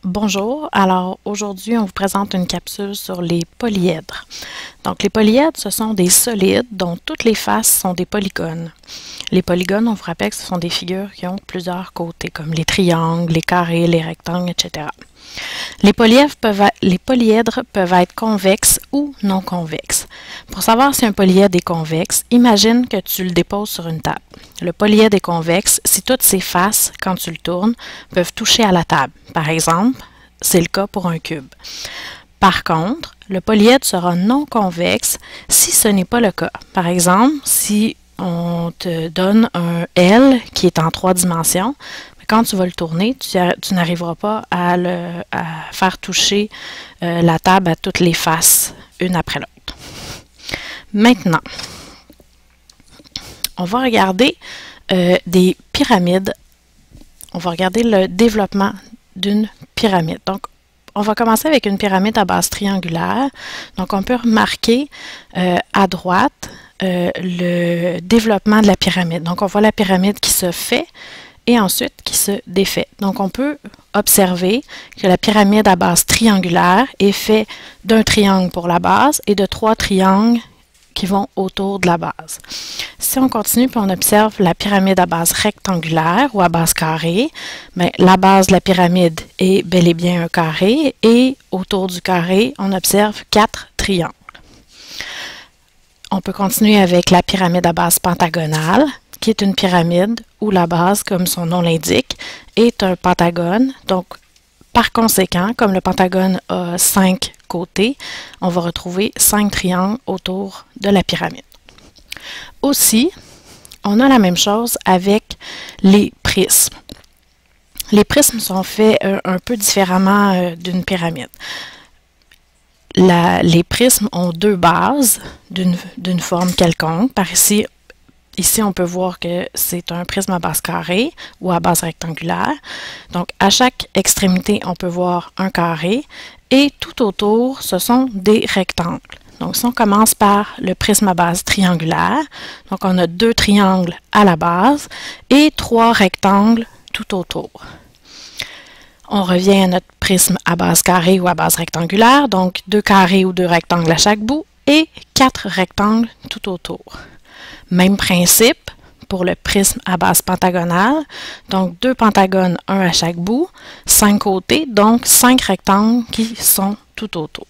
Bonjour, alors aujourd'hui on vous présente une capsule sur les polyèdres. Donc les polyèdres, ce sont des solides dont toutes les faces sont des polygones. Les polygones, on vous rappelle que ce sont des figures qui ont plusieurs côtés, comme les triangles, les carrés, les rectangles, etc. Les polyèdres peuvent être convexes ou non convexes. Pour savoir si un polyèdre est convexe, imagine que tu le déposes sur une table. Le polyèdre est convexe si toutes ses faces, quand tu le tournes, peuvent toucher à la table. Par exemple, c'est le cas pour un cube. Par contre, le polyèdre sera non convexe si ce n'est pas le cas. Par exemple, si on te donne un L qui est en 3 dimensions, quand tu vas le tourner, tu n'arriveras pas à faire toucher la table à toutes les faces, une après l'autre. Maintenant, on va regarder des pyramides. On va regarder le développement d'une pyramide. Donc, on va commencer avec une pyramide à base triangulaire. Donc, on peut remarquer à droite le développement de la pyramide. Donc, on voit la pyramide qui se fait et ensuite qui se défait. Donc, on peut observer que la pyramide à base triangulaire est faite d'un triangle pour la base et de 3 triangles qui vont autour de la base. Si on continue et on observe la pyramide à base rectangulaire ou à base carrée, bien, la base de la pyramide est bel et bien un carré et autour du carré, on observe 4 triangles. On peut continuer avec la pyramide à base pentagonale, qui est une pyramide où la base, comme son nom l'indique, est un pentagone. Donc, par conséquent, comme le pentagone a 5 côtés, on va retrouver 5 triangles autour de la pyramide. Aussi, on a la même chose avec les prismes. Les prismes sont faits un peu différemment d'une pyramide. Les prismes ont 2 bases d'une forme quelconque. Par ici, on peut voir que c'est un prisme à base carrée ou à base rectangulaire. Donc, à chaque extrémité, on peut voir un carré et tout autour, ce sont des rectangles. Donc, si on commence par le prisme à base triangulaire, donc on a 2 triangles à la base et 3 rectangles tout autour. On revient à notre prisme à base carrée ou à base rectangulaire, donc 2 carrés ou 2 rectangles à chaque bout et 4 rectangles tout autour. Même principe pour le prisme à base pentagonale, donc 2 pentagones, 1 à chaque bout, 5 côtés, donc 5 rectangles qui sont tout autour.